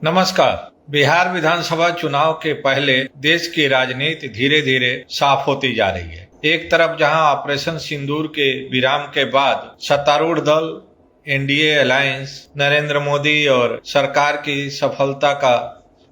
नमस्कार। बिहार विधानसभा चुनाव के पहले देश की राजनीति धीरे धीरे साफ होती जा रही है। एक तरफ जहां ऑपरेशन सिंदूर के विराम के बाद सत्तारूढ़ दल एनडीए अलायंस नरेंद्र मोदी और सरकार की सफलता का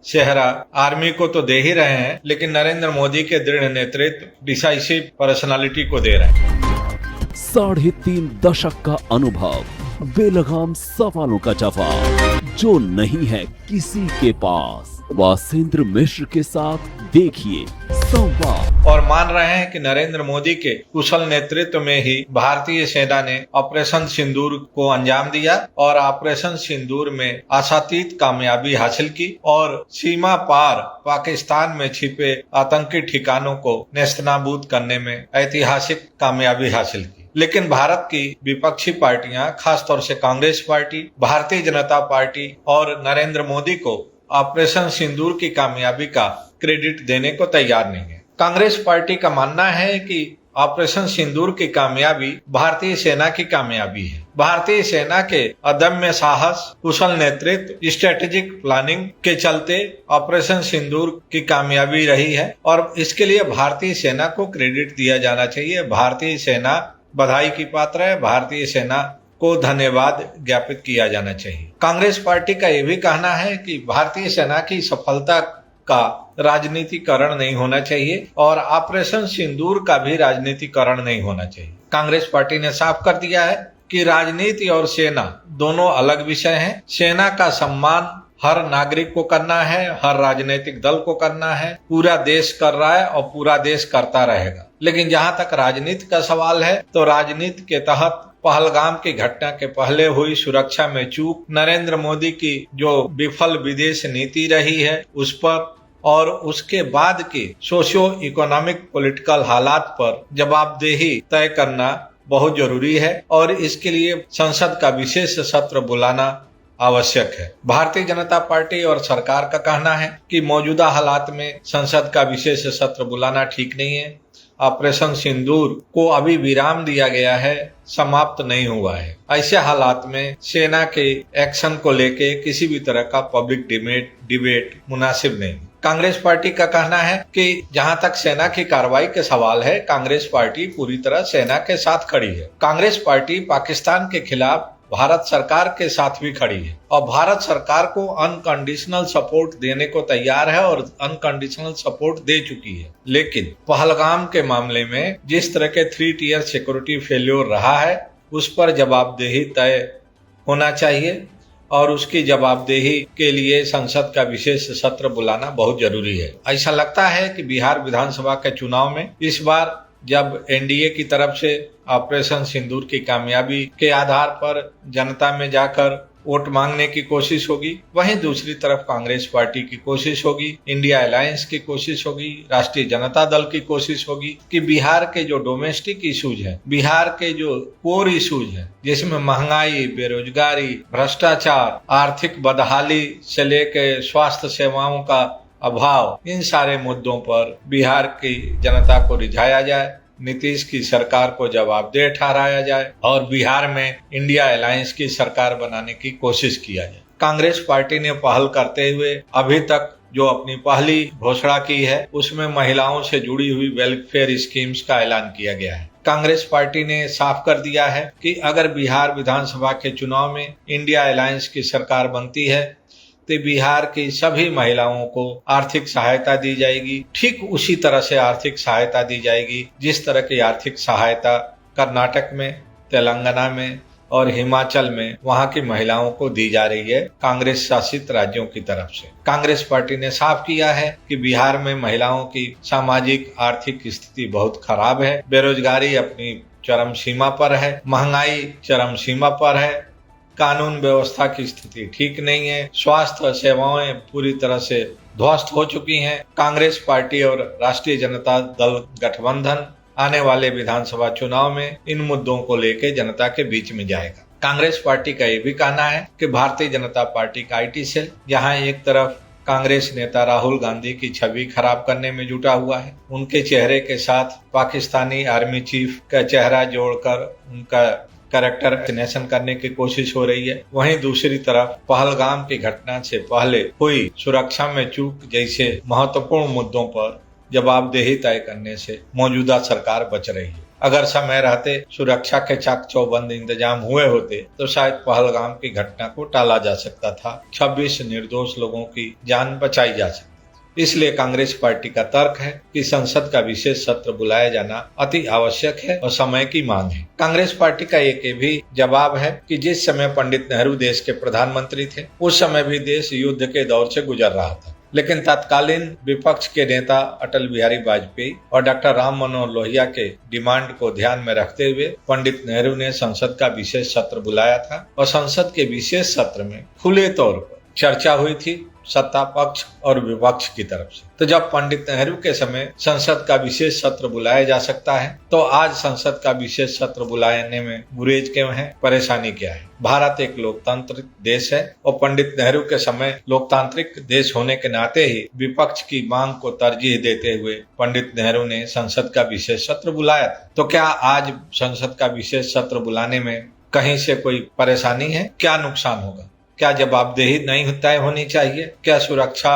सेहरा आर्मी को तो दे ही रहे हैं, लेकिन नरेंद्र मोदी के दृढ़ नेतृत्व डिसाइसिव पर्सनालिटी को दे रहे हैं। 3.5 दशक का अनुभव, बेलगाम सवालों का जवाब जो नहीं है किसी के पास। वासेंद्र मिश्र के साथ देखिए संवाद। और मान रहे हैं कि नरेंद्र मोदी के कुशल नेतृत्व में ही भारतीय सेना ने ऑपरेशन सिंदूर को अंजाम दिया और ऑपरेशन सिंदूर में आशातीत कामयाबी हासिल की और सीमा पार पाकिस्तान में छिपे आतंकी ठिकानों को नेस्तनाबूद करने में ऐतिहासिक कामयाबी हासिल की। लेकिन भारत की विपक्षी पार्टियां, खासतौर से कांग्रेस पार्टी, भारतीय जनता पार्टी और नरेंद्र मोदी को ऑपरेशन सिंदूर की कामयाबी का क्रेडिट देने को तैयार नहीं है। कांग्रेस पार्टी का मानना है कि ऑपरेशन सिंदूर की कामयाबी भारतीय सेना की कामयाबी है। भारतीय सेना के अदम्य साहस, कुशल नेतृत्व, स्ट्रेटेजिक प्लानिंग के चलते ऑपरेशन सिंदूर की कामयाबी रही है और इसके लिए भारतीय सेना को क्रेडिट दिया जाना चाहिए। भारतीय सेना बधाई की पात्र है। भारतीय सेना को धन्यवाद ज्ञापित किया जाना चाहिए। कांग्रेस पार्टी का यह भी कहना है कि भारतीय सेना की सफलता का राजनीतिकरण नहीं होना चाहिए और ऑपरेशन सिंदूर का भी राजनीतिकरण नहीं होना चाहिए। कांग्रेस पार्टी ने साफ कर दिया है कि राजनीति और सेना दोनों अलग विषय हैं। सेना का सम्मान हर नागरिक को करना है, हर राजनीतिक दल को करना है, पूरा देश कर रहा है और पूरा देश करता रहेगा। लेकिन जहां तक राजनीति का सवाल है तो राजनीति के तहत पहलगाम की घटना के पहले हुई सुरक्षा में चूक, नरेंद्र मोदी की जो विफल विदेश नीति रही है उस पर और उसके बाद की सोशियो इकोनॉमिक पॉलिटिकल हालात पर जवाबदेही तय करना बहुत जरूरी है और इसके लिए संसद का विशेष सत्र बुलाना आवश्यक है। भारतीय जनता पार्टी और सरकार का कहना है कि मौजूदा हालात में संसद का विशेष सत्र बुलाना ठीक नहीं है। ऑपरेशन सिंदूर को अभी विराम दिया गया है, समाप्त नहीं हुआ है। ऐसे हालात में सेना के एक्शन को लेके किसी भी तरह का पब्लिक डिबेट मुनासिब नहीं। कांग्रेस पार्टी का कहना है कि जहां तक सेना की कार्रवाई के सवाल है, कांग्रेस पार्टी पूरी तरह सेना के साथ खड़ी है। कांग्रेस पार्टी पाकिस्तान के खिलाफ भारत सरकार के साथ भी खड़ी है और भारत सरकार को अनकंडीशनल सपोर्ट देने को तैयार है और अनकंडीशनल सपोर्ट दे चुकी है। लेकिन पहलगाम के मामले में जिस तरह के 3 टियर सिक्योरिटी फेल्योर रहा है उस पर जवाबदेही तय होना चाहिए और उसकी जवाबदेही के लिए संसद का विशेष सत्र बुलाना बहुत जरूरी है। ऐसा लगता है कि बिहार विधानसभा के चुनाव में इस बार जब एनडीए की तरफ से ऑपरेशन सिंदूर की कामयाबी के आधार पर जनता में जाकर वोट मांगने की कोशिश होगी, वहीं दूसरी तरफ कांग्रेस पार्टी की कोशिश होगी, इंडिया अलायंस की कोशिश होगी, राष्ट्रीय जनता दल की कोशिश होगी कि बिहार के जो डोमेस्टिक इश्यूज हैं, बिहार के जो कोर इश्यूज हैं, जिसमें महंगाई, बेरोजगारी, भ्रष्टाचार, आर्थिक बदहाली से लेकर स्वास्थ्य सेवाओं का अभाव, इन सारे मुद्दों पर बिहार की जनता को रिझाया जाए, नीतीश की सरकार को जवाबदेह ठहराया जाए और बिहार में इंडिया अलायंस की सरकार बनाने की कोशिश किया जाए। कांग्रेस पार्टी ने पहल करते हुए अभी तक जो अपनी पहली घोषणा की है उसमें महिलाओं से जुड़ी हुई वेलफेयर स्कीम्स का ऐलान किया गया है। कांग्रेस पार्टी ने साफ कर दिया है कि अगर बिहार विधानसभा के चुनाव में इंडिया अलायंस की सरकार बनती है तो बिहार की सभी महिलाओं को आर्थिक सहायता दी जाएगी। ठीक उसी तरह से आर्थिक सहायता दी जाएगी जिस तरह की आर्थिक सहायता कर्नाटक में, तेलंगाना में और हिमाचल में वहां की महिलाओं को दी जा रही है कांग्रेस शासित राज्यों की तरफ से। कांग्रेस पार्टी ने साफ किया है कि बिहार में महिलाओं की सामाजिक आर्थिक स्थिति बहुत खराब है, बेरोजगारी अपनी चरम सीमा पर है, महंगाई चरम सीमा पर है, कानून व्यवस्था की स्थिति ठीक नहीं है, स्वास्थ्य सेवाएं पूरी तरह से ध्वस्त हो चुकी हैं। कांग्रेस पार्टी और राष्ट्रीय जनता दल गठबंधन आने वाले विधानसभा चुनाव में इन मुद्दों को लेकर जनता के बीच में जाएगा। कांग्रेस पार्टी का ये भी कहना है कि भारतीय जनता पार्टी का आईटी सेल जहां एक तरफ कांग्रेस नेता राहुल गांधी की छवि खराब करने में जुटा हुआ है, उनके चेहरे के साथ पाकिस्तानी आर्मी चीफ का चेहरा जोड़कर उनका कैरेक्टर असैसिनेशन करने की कोशिश हो रही है। वहीं दूसरी तरफ पहलगाम की घटना से पहले हुई सुरक्षा में चूक जैसे महत्वपूर्ण मुद्दों पर जवाबदेही तय करने से मौजूदा सरकार बच रही है। अगर समय रहते सुरक्षा के चाक चौबंद इंतजाम हुए होते तो शायद पहलगाम की घटना को टाला जा सकता था, 26 निर्दोष लोगों की जान बचाई जा सकती। इसलिए कांग्रेस पार्टी का तर्क है कि संसद का विशेष सत्र बुलाया जाना अति आवश्यक है और समय की मांग है। कांग्रेस पार्टी का एक ये भी जवाब है कि जिस समय पंडित नेहरू देश के प्रधानमंत्री थे उस समय भी देश युद्ध के दौर से गुजर रहा था, लेकिन तत्कालीन विपक्ष के नेता अटल बिहारी वाजपेयी और डॉक्टर राम मनोहर लोहिया के डिमांड को ध्यान में रखते हुए पंडित नेहरू ने संसद का विशेष सत्र बुलाया था और संसद के विशेष सत्र में खुले तौर पर चर्चा हुई थी सत्ता पक्ष और विपक्ष की तरफ से। तो जब पंडित नेहरू के समय संसद का विशेष सत्र बुलाया जा सकता है तो आज संसद का विशेष सत्र बुलाने में गुरेज क्यों है, परेशानी क्या है? भारत एक लोकतांत्रिक देश है और पंडित नेहरू के समय लोकतांत्रिक देश होने के नाते ही विपक्ष की मांग को तरजीह देते हुए पंडित नेहरू ने संसद का विशेष सत्र बुलाया था। तो क्या आज संसद का विशेष सत्र बुलाने में कहीं से कोई परेशानी है? क्या नुकसान होगा? क्या जवाबदेही नहीं तय होनी चाहिए? क्या सुरक्षा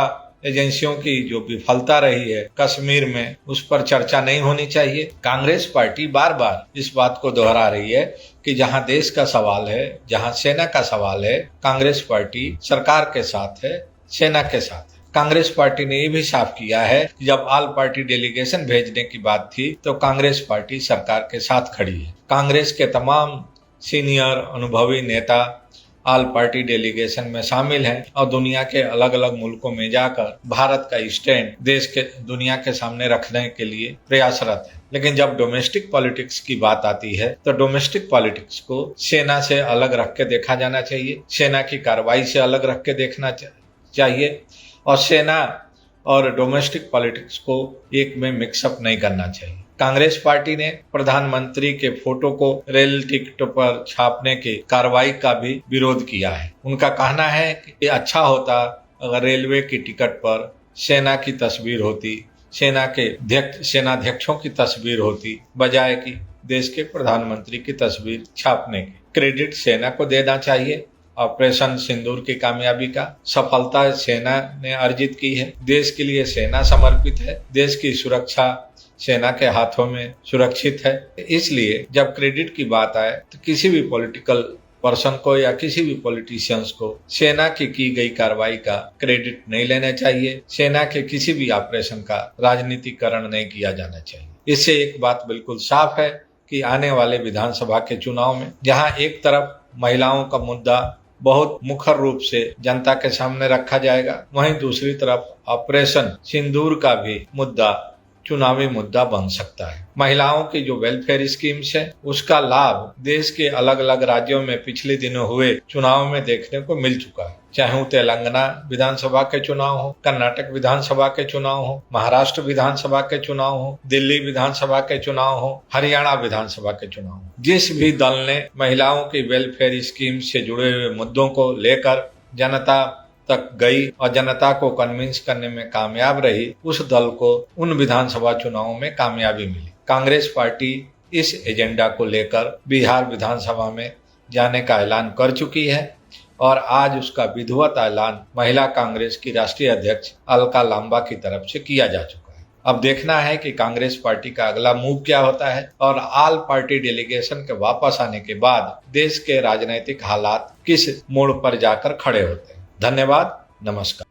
एजेंसियों की जो विफलता रही है कश्मीर में उस पर चर्चा नहीं होनी चाहिए? कांग्रेस पार्टी बार बार इस बात को दोहरा रही है कि जहां देश का सवाल है, जहां सेना का सवाल है, कांग्रेस पार्टी सरकार के साथ है, सेना के साथ है। कांग्रेस पार्टी ने ये भी साफ किया है कि जब ऑल पार्टी डेलीगेशन भेजने की बात थी तो कांग्रेस पार्टी सरकार के साथ खड़ी है। कांग्रेस के तमाम सीनियर अनुभवी नेता ऑल पार्टी डेलीगेशन में शामिल हैं और दुनिया के अलग अलग मुल्कों में जाकर भारत का स्टैंड देश के दुनिया के सामने रखने के लिए प्रयासरत है। लेकिन जब डोमेस्टिक पॉलिटिक्स की बात आती है तो डोमेस्टिक पॉलिटिक्स को सेना से अलग रख के देखा जाना चाहिए, सेना की कार्रवाई से अलग रख के देखना चाहिए और सेना और डोमेस्टिक पॉलिटिक्स को एक में मिक्सअप नहीं करना चाहिए। कांग्रेस पार्टी ने प्रधानमंत्री के फोटो को रेल टिकट पर छापने की कार्रवाई का भी विरोध किया है। उनका कहना है कि अच्छा होता अगर रेलवे की टिकट पर सेना की तस्वीर होती, सेनाध्यक्षों की तस्वीर होती, बजाय कि देश के प्रधानमंत्री की तस्वीर छापने की। क्रेडिट सेना को देना चाहिए। ऑपरेशन सिंदूर की कामयाबी का सफलता सेना ने अर्जित की है। देश के लिए सेना समर्पित है, देश की सुरक्षा सेना के हाथों में सुरक्षित है। इसलिए जब क्रेडिट की बात आए तो किसी भी पॉलिटिकल पर्सन को या किसी भी पॉलिटिशियंस को सेना की गई कार्रवाई का क्रेडिट नहीं लेना चाहिए। सेना के किसी भी ऑपरेशन का राजनीतिकरण नहीं किया जाना चाहिए। इससे एक बात बिल्कुल साफ है कि आने वाले विधानसभा के चुनाव में जहां एक तरफ महिलाओं का मुद्दा बहुत मुखर रूप से जनता के सामने रखा जाएगा, वहीं दूसरी तरफ ऑपरेशन सिंदूर का भी मुद्दा चुनावी मुद्दा बन सकता है। महिलाओं की जो वेलफेयर स्कीम्स है उसका लाभ देश के अलग अलग राज्यों में पिछले दिनों हुए चुनाव में देखने को मिल चुका है। चाहे वो तेलंगाना विधानसभा के चुनाव हो, कर्नाटक विधानसभा के चुनाव हो, महाराष्ट्र विधानसभा के चुनाव हो, दिल्ली विधानसभा के चुनाव हो, हरियाणा विधानसभा के चुनाव हो, जिस भी दल ने महिलाओं की वेलफेयर स्कीम से जुड़े हुए मुद्दों को लेकर जनता तक गई और जनता को कन्विंस करने में कामयाब रही, उस दल को उन विधानसभा चुनावों में कामयाबी मिली। कांग्रेस पार्टी इस एजेंडा को लेकर बिहार विधानसभा में जाने का ऐलान कर चुकी है और आज उसका विधिवत ऐलान महिला कांग्रेस की राष्ट्रीय अध्यक्ष अलका लांबा की तरफ से किया जा चुका है। अब देखना है कि कांग्रेस पार्टी का अगला मूव क्या होता है और ऑल पार्टी डेलीगेशन के वापस आने के बाद देश के राजनीतिक हालात किस मोड़ पर जाकर खड़े होते हैं। धन्यवाद, नमस्कार।